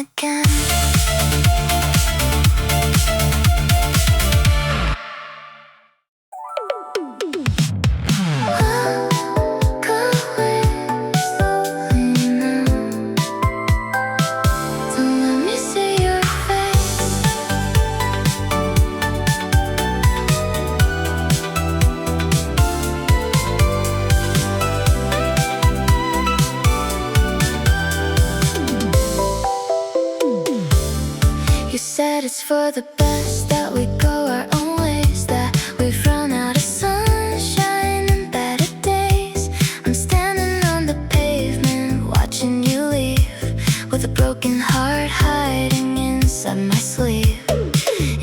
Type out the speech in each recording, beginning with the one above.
again. It's for the best that we go our own ways, that we've run out of sunshine and better days. I'm standing on the pavement watching you leave, with a broken heart hiding inside my sleeve.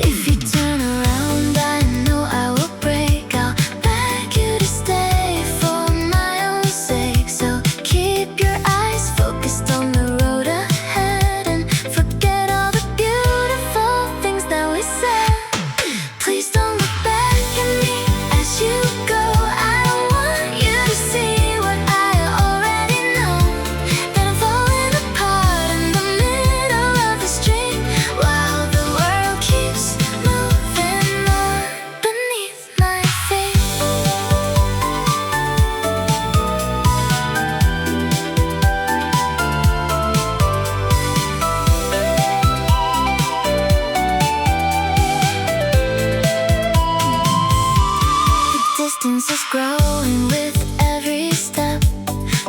If you turn around, I know I will break. I'll beg you to stay for my own sake. So keep your eyes focused on the road ahead and forget all the beautiful things that we said. Please don't look back at me as you go. I don't want you to see what I already know, that I'm falling apart in the middle of the street while the world keeps moving on beneath my feet. The distance is growing with every step.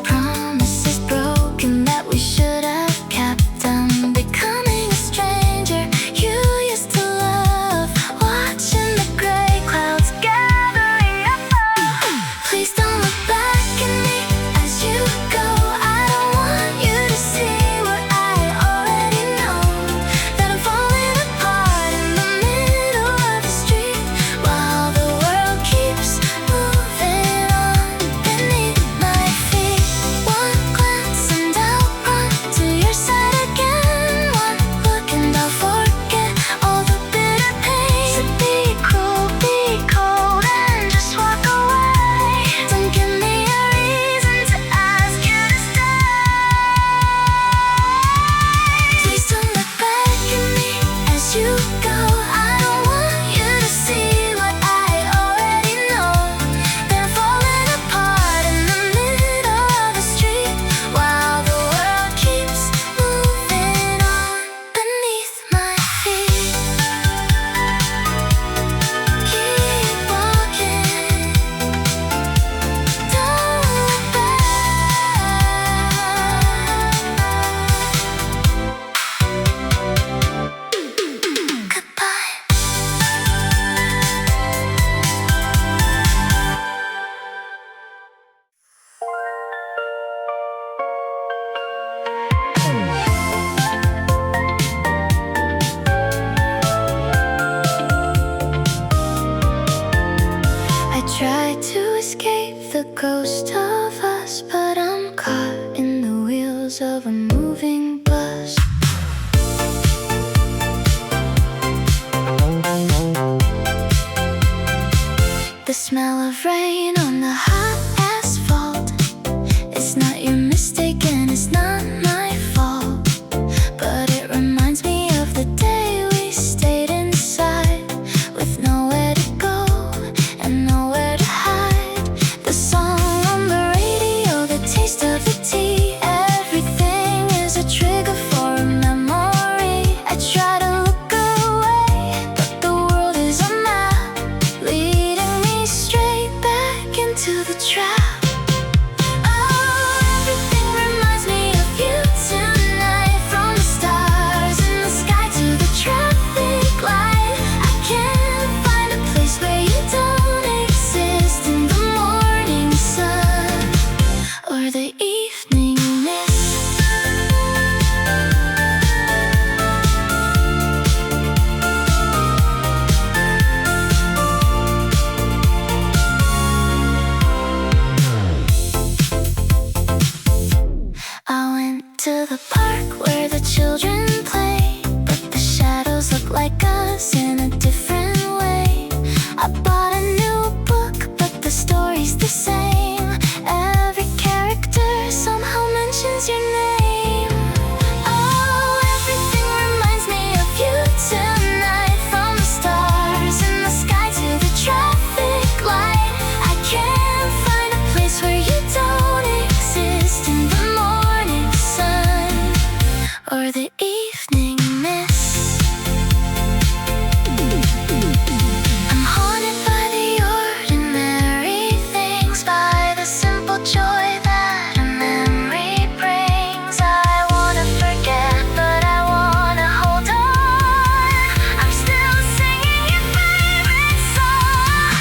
Promises broken that we should have kept. I'm becoming a stranger you used to love, watching the gray clouds gathering up. Please don't look back at me as you go. I don't want you to see what I already know, that I'm falling apart in the middle of the street while the world keeps moving on beneath my feet. One glance and I'll run to your side again. One look and I'll forget all the bitter pain. So be cruel, be cold, and just walk away. Don't give me a reason to ask you to stay. Please don't look back at me as you go. I don't want you to see what I already know, that I'm falling apart in the middle of the street while the world keeps moving on beneath my feet. Keep walking, don't look back. Goodbye. I tried to escape the ghost of us, but I'm caught in the wheels of a moving bus. The smell of rain on the hot asphalt. It's not your mistake and it's not my fault, but it reminds me of the day we stayed inside with nowhere to go and nowhere to hide. The song on the radio, the taste of the tea, everything is a trigger for a memory. I try to look away, but the world is a map leading me straight back into the trap. Oh, everything reminds me of you tonight, from the stars in the sky to the traffic light. I can't find a place where you don't exist, in the morning sun or the evening mist. I went to the park where the children play, but the shadows look like us in a different way. I bought a new book, but the story's the same. Every character or the evening mist. I'm haunted by the ordinary things, by the simple joy that a memory brings. I wanna forget, but I wanna hold on. I'm still singing your favorite song.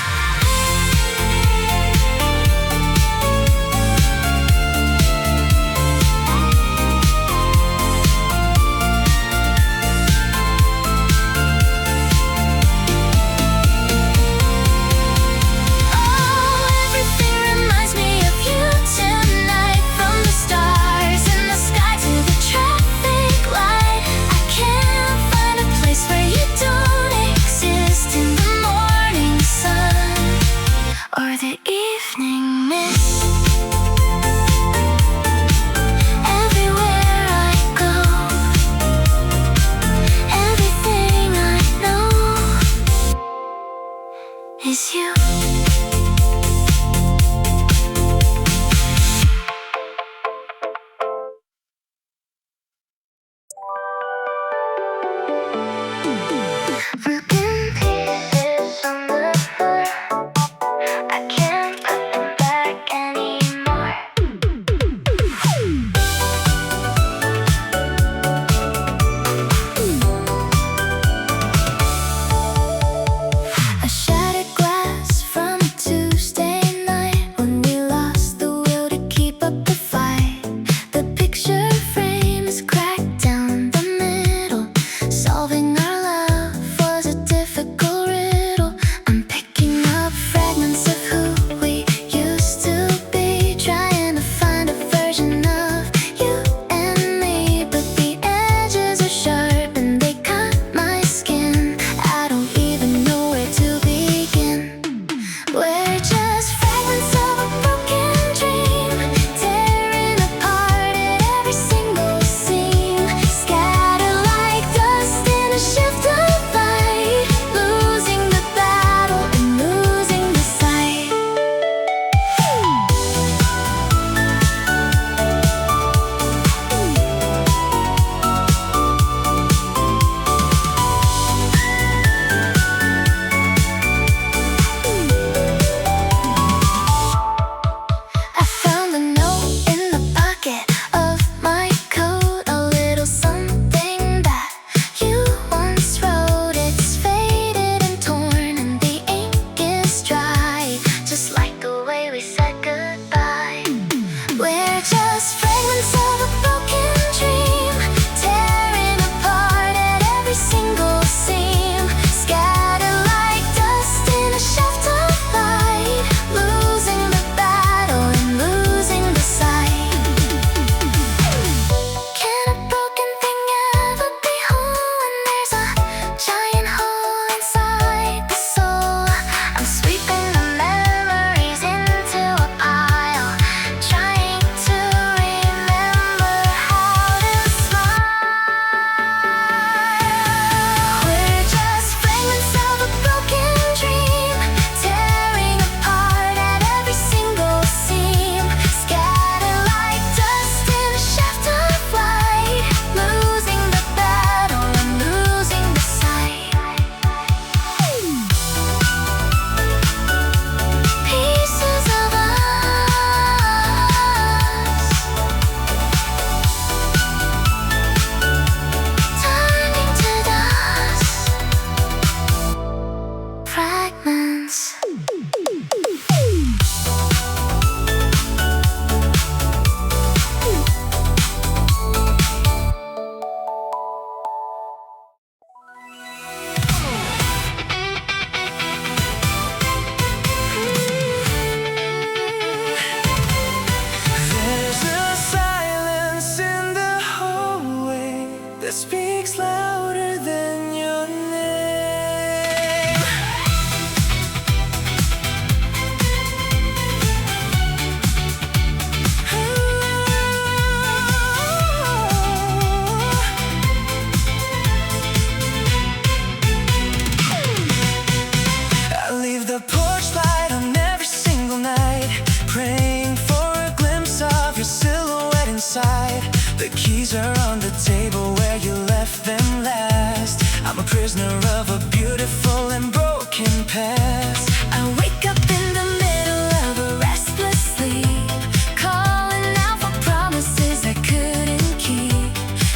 prisoner of a beautiful and broken past. I wake up in the middle of a restless sleep, calling out for promises I couldn't keep.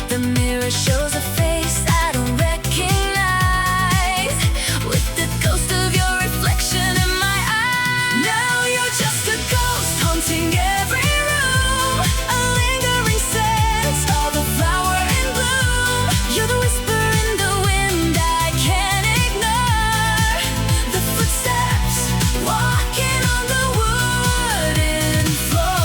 The mirror shows a face I don't recognize, with the ghost of your reflection in my eyes. Now you're just a ghost haunting every room, a lingering sense of a flower in bloom. You're the whisper in the wind I can't ignore, the footsteps walking on the wooden floor.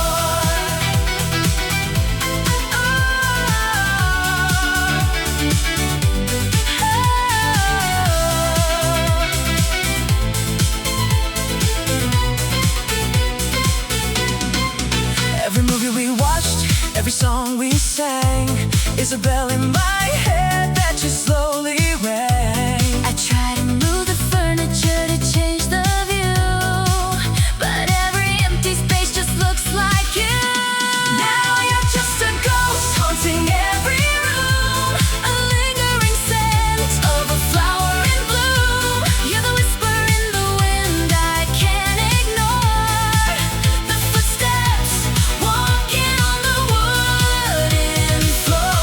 Every movie we watched, every song we sang, is a bell in my head that just slowly rang. I try to move the furniture to change the view, but every empty space just looks like you. Now you're just a ghost haunting every room, A lingering scent of a flower in bloom. You're the whisper in the wind I can't ignore, the footsteps walking on the wooden floor.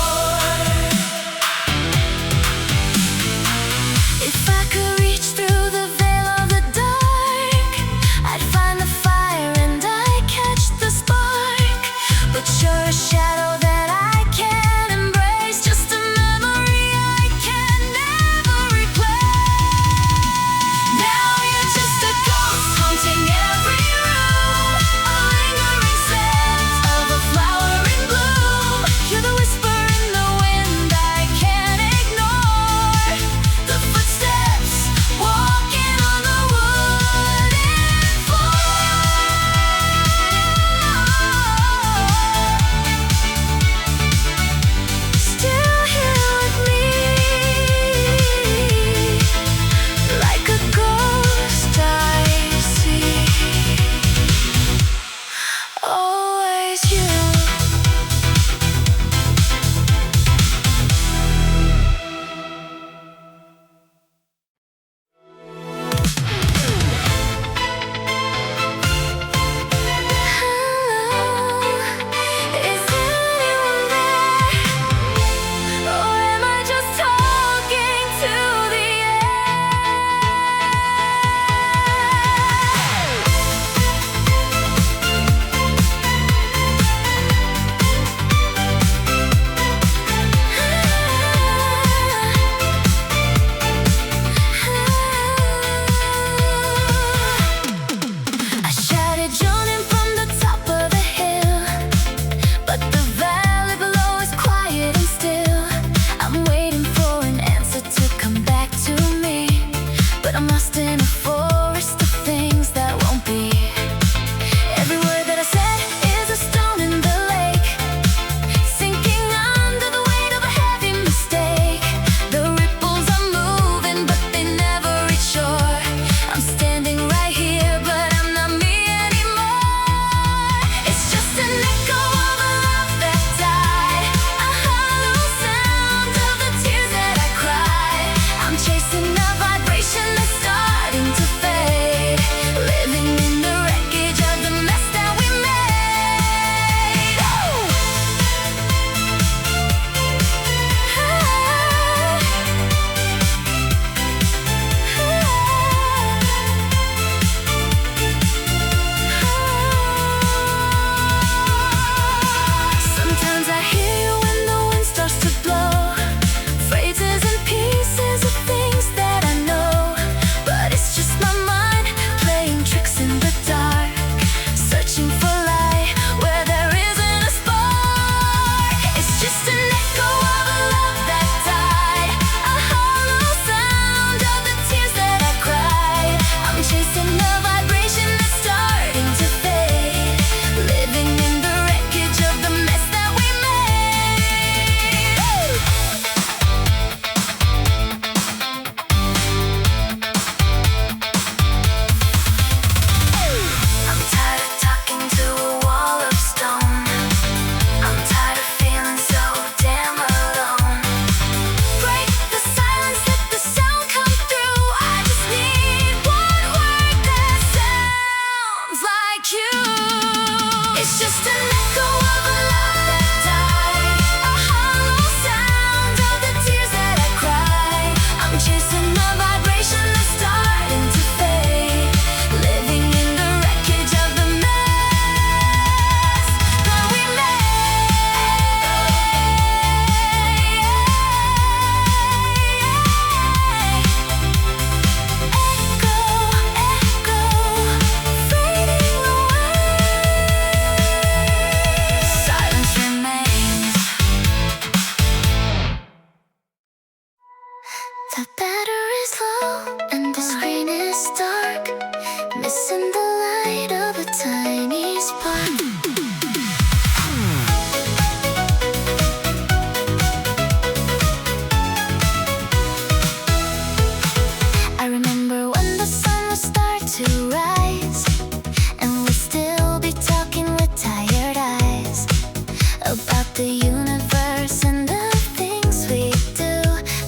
the universe and the things we do.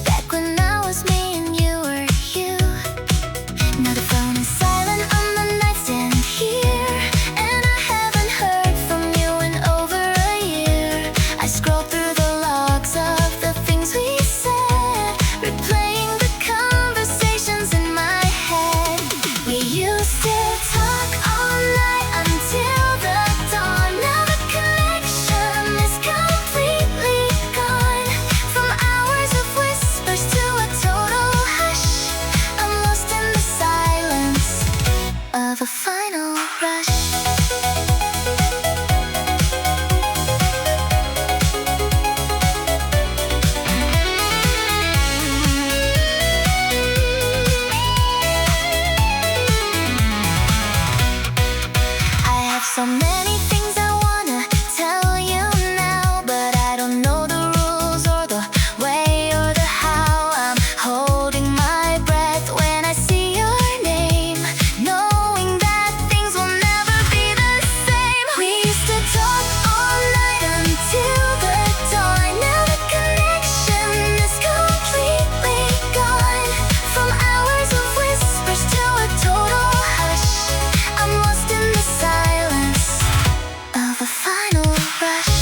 Back when I was me and you were you. Now the phone is silent on the nightstand here, and I haven't heard from you in over a year. I scroll through the logs of the things we said, replaying the conversations in my head. We used to talk all night until the dawn. Now the connection is completely gone. From hours of whispers to a total hush, I'm lost in the silence of a final rush. I have so many things I wanna tell you now, but I don't know the rules or the way or the how. I'm holding my breath when I see your name, knowing that things will never be the same. We used to talk all night until the dawn. Now the connection is completely gone. From hours of whispers to a total hush, I'm lost in the silence of a final rush.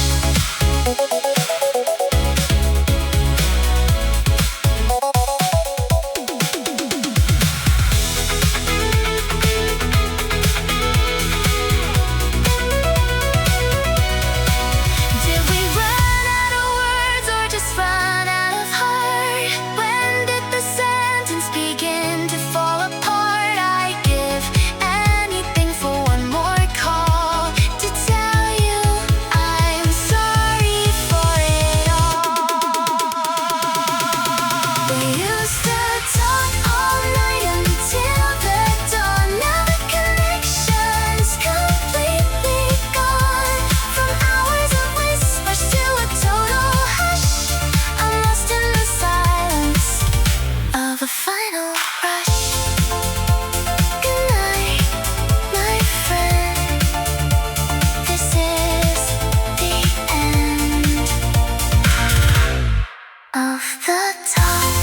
Did we run out of words or just run out of heart? When did the sentence begin to fall apart? I give anything for one more call to tell you I'm sorry for it all. We used to talk all night until the dawn. Now the connection's completely gone. From hours of whispers to a total hush, I'm lost in the silence of a final rush. Good night, my friend. This is the end of the talk.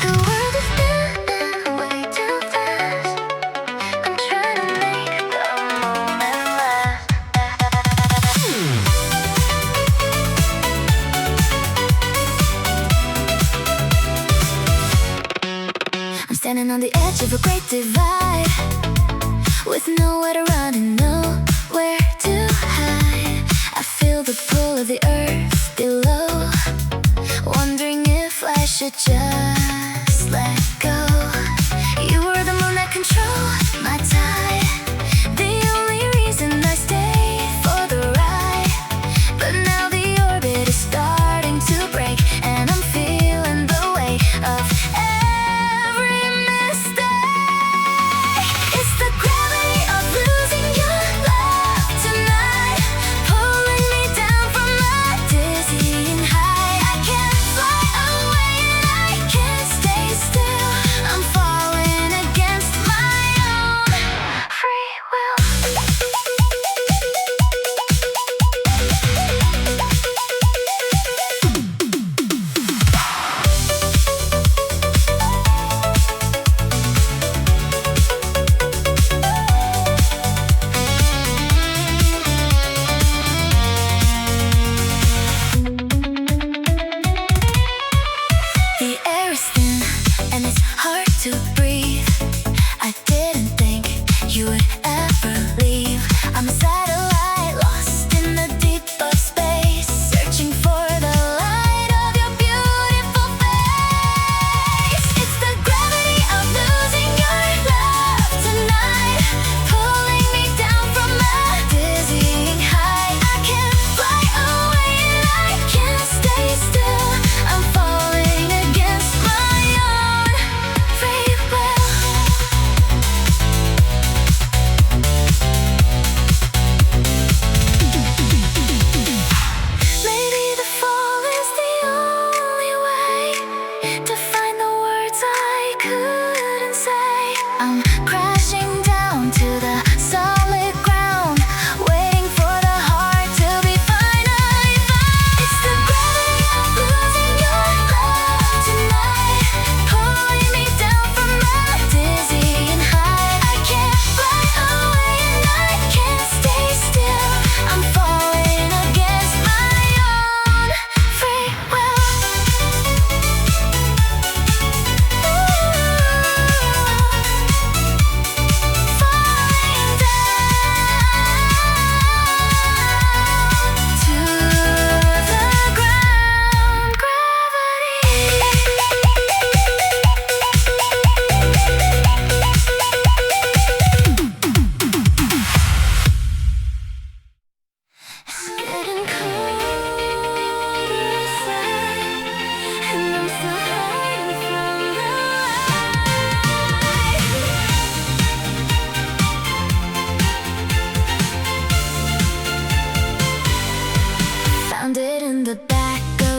The world is spinning way too fast. I'm trying to make the moment last. I'm standing on the edge of a great divide, with nowhere to run and nowhere to hide. I feel the pull of the earth below, wondering if I should just let go. You were the moon that controlled my tide, the only reason I stayed for the ride. But now the orbit is starting to break, and I'm feeling the weight of every mistake. It's the gravity of losing your love tonight, pulling me down from a dizzying height. I can't fly away and I can't stay still. I'm falling against my own free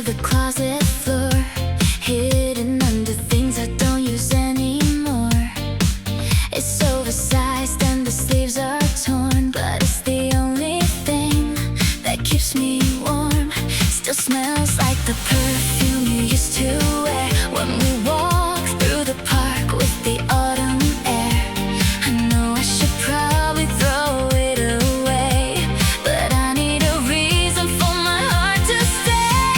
the closet floor, hidden under things I don't use anymore. It's oversized and the sleeves are torn, but it's the only thing that keeps me warm. Still smells like the perfume you used to wear when we walk through the park with the autumn air. I know I should probably throw it away, but I need a reason for my heart to stay.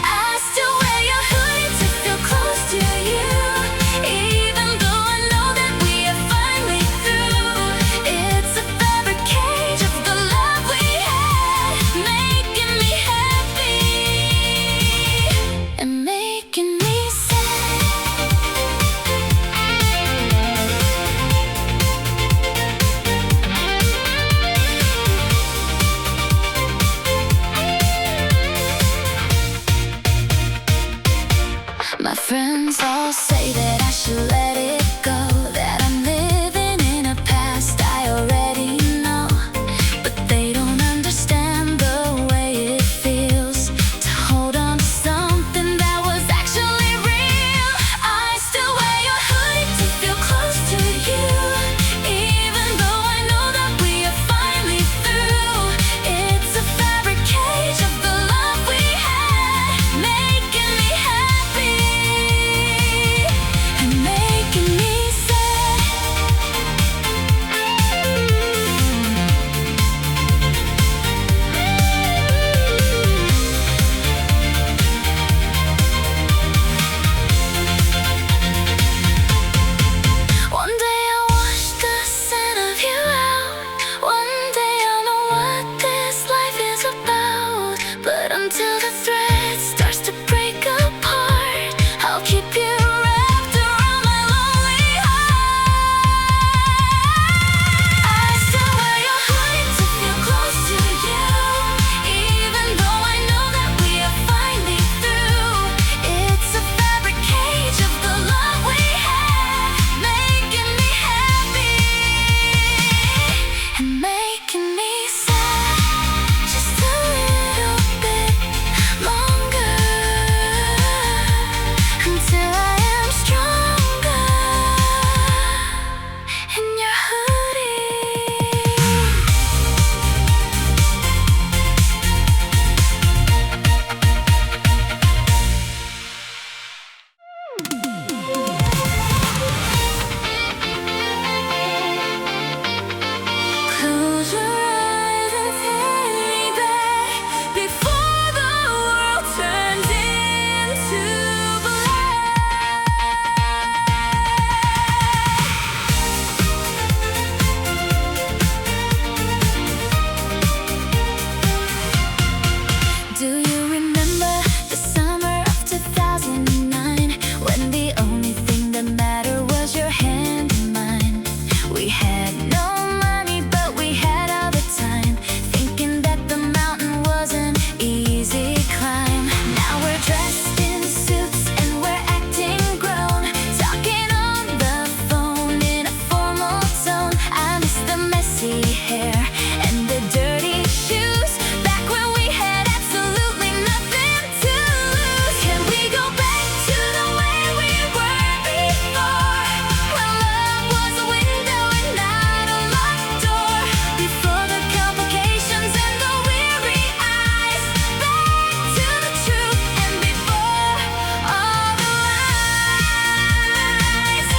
I still wear your hoodie to feel close to you, even though I know that we are finally through. It's a fabric cage of the love we had, making me happy and making me sad. My friends all say that I should let it go, that I'm living in a past I already know. But they don't understand the way it feels to hold on to something that was actually real. I still wear your hoodie to feel close to you, even though I know that we are finally through. It's a fabric cage of the love we had, making me happy and making me sad. One day I'll wash the scent of you out. One day I'll know what this life is about. But until the thread starts to break apart, I'll keep you wrapped around my lonely heart. I still wear your hoodie to feel close to you, even though I know that we are finally through. It's a fabric cage of the love we had, making me happy and making me sad. Just a little bit longer until I am stronger in your hoodie. Close your eyes and take me back before the world turns into black. Do you remember the summer of 2009, when the only thing that mattered was your hand in mine? We had no money, but we had all the time, thinking that the mountain was an easy climb. Now we're dressed in suits and we're acting grown, talking on the phone in a formal tone. I miss the messy hair and the dirty shoes, back when we had absolutely nothing to lose. Can we go back to the way we were before, when love was a window and not a locked door? Before the complications and the weary eyes, back to the truth and before all the lies.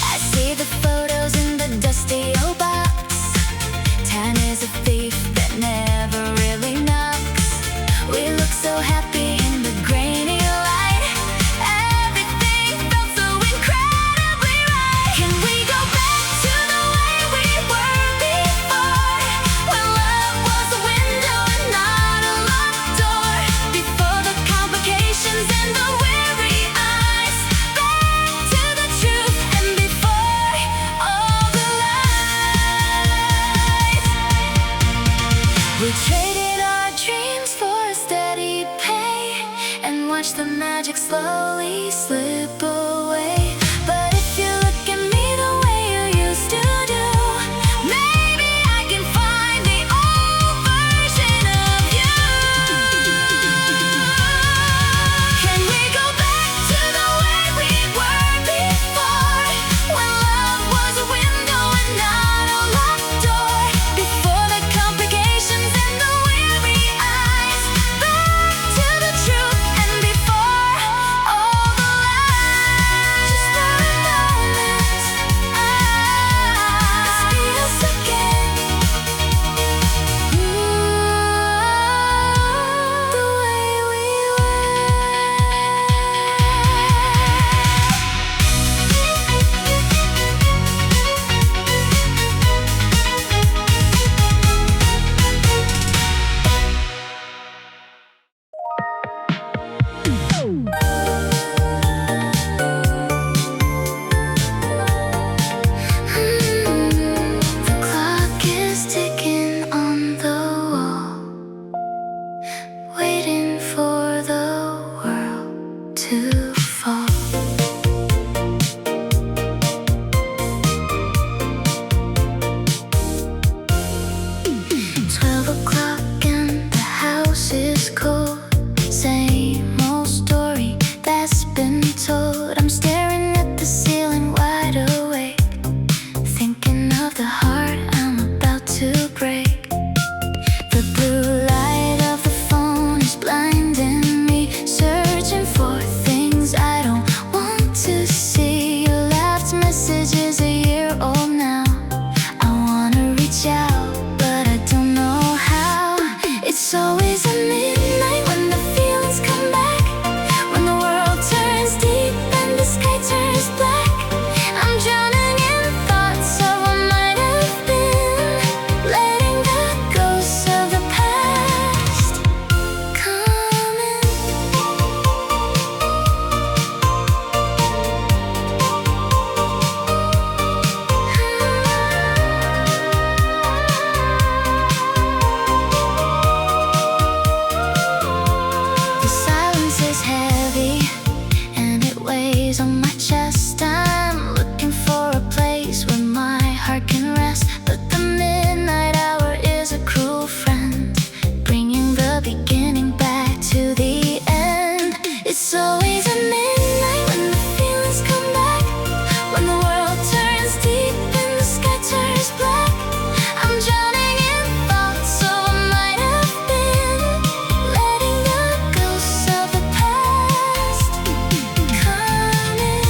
I see the photos in the dusty old box. Time is a thief that never really knocks. We look so happy in the grainy light. Everything felt so incredibly right. Can we go back to the way we were before, when love was a window and not a locked door? Before the complications and the weary eyes, back to the truth and before all the lies. We traded our dreams for a steady pay and watched the magic magic slowly slip away. But if you look at me the way you used to do, maybe I can find the old version of you. Can we go back to the way we were before, when love was a window and not a locked door? Before the complications and the weary eyes, back to the truth and before all the lies. Just for a moment, let's be us again. The way we The clock is ticking on the wall, waiting for the world to fall. 12 o'clock and the house is cold. Same old story that's been told. I'm staring at the ceiling wide awake, thinking of the heart I'm about to break. The blue light of the phone is blinding me, searching for things I don't want to see. Your last message is a year old now. I wanna reach out, but I don't know how. It's always at midnight when the feelings come back, when the world turns deep and the sky turns black. I'm drowning in thoughts of what might have been, letting the ghosts of the past come in. The silence is heavy and it weighs on my chest. I'm looking for a place where my heart can rest, but the midnight hour is a cruel friend, bringing the beginning back to the end. It's always at midnight when the feelings come back, when the world turns deep and the sky turns black. I'm drowning in thoughts of what might have been, letting the ghosts of the past come in.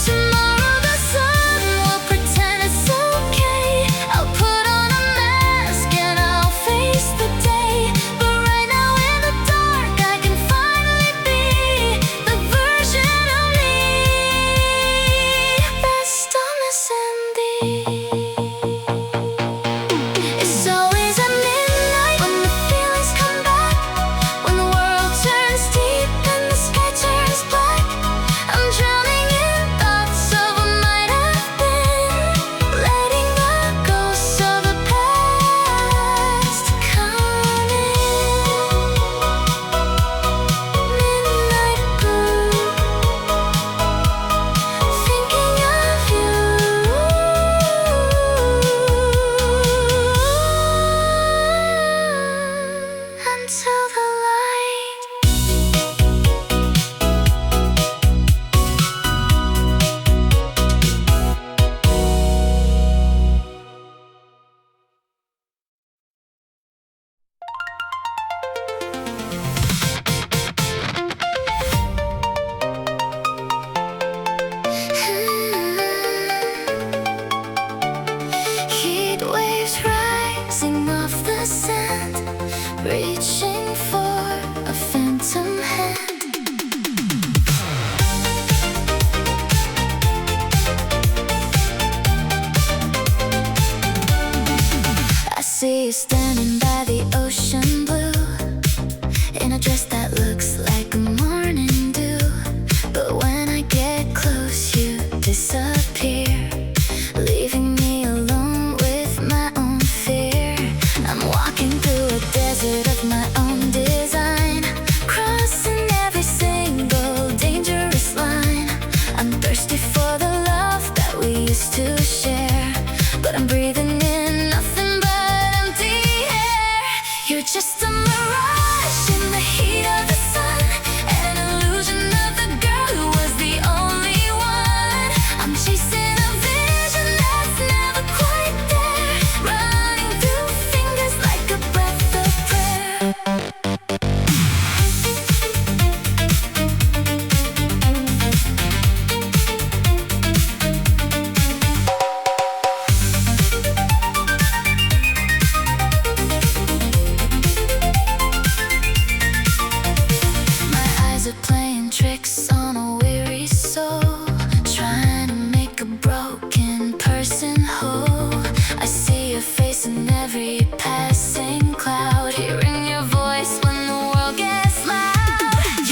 Tomorrow the sun will pretend it's okay. I'll put on a mask and I'll face the day. But right now in the dark I can find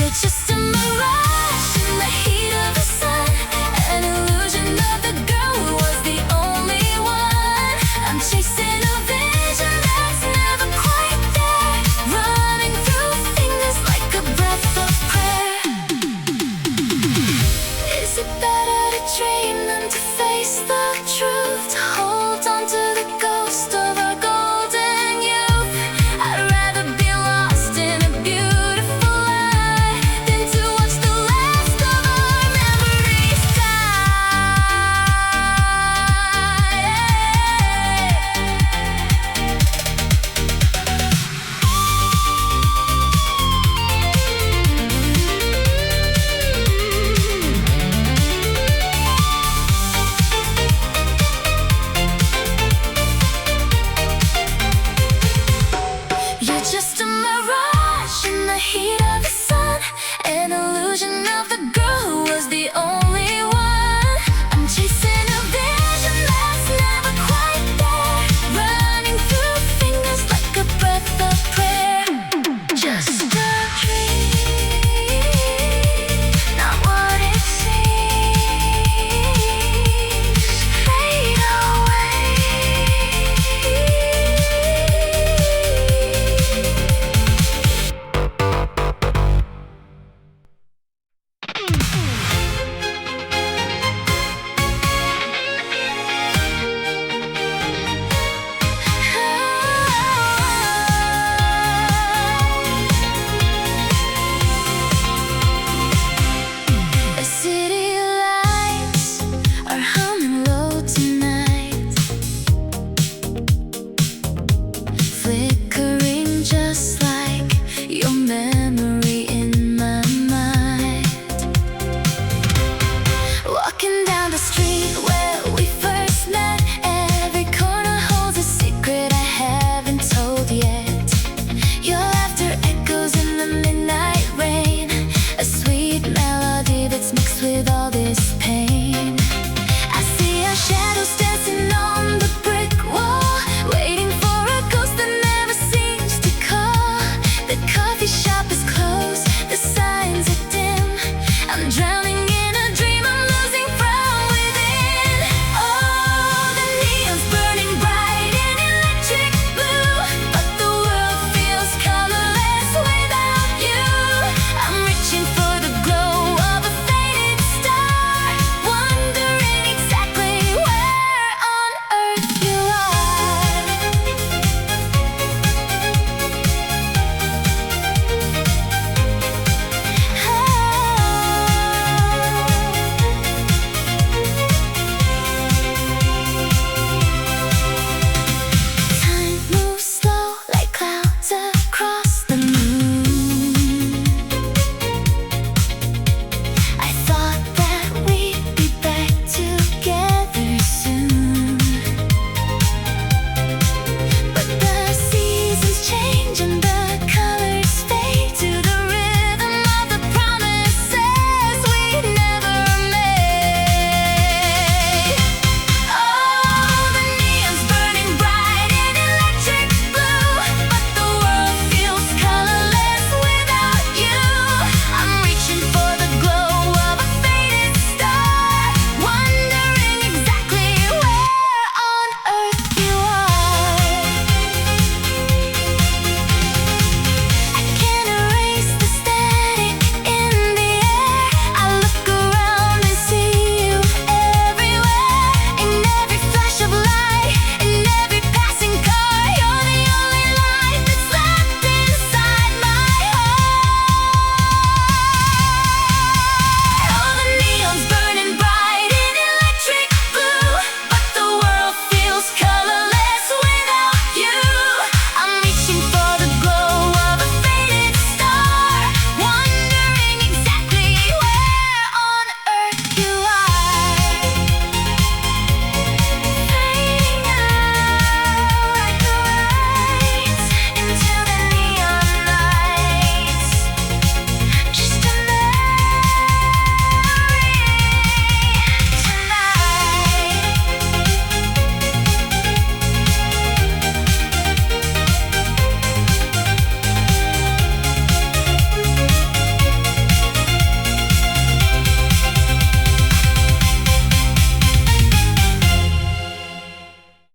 You're just a mirage in the heat of the sun, an illusion of the girl who was the only one. I'm chasing a vision that's never quite there, running through fingers like a breath of prayer. Is it better to dream than to face the truth, to hold on to the ghost of our golden youth? I'd rather be lost in a beautiful lie than to watch the last of our memories You're just a mirage in the heat of the sun, an illusion of the girl who was the only one. I'm chasing a vision that's never quite there, running through fingers like a breath of prayer. Just a dream.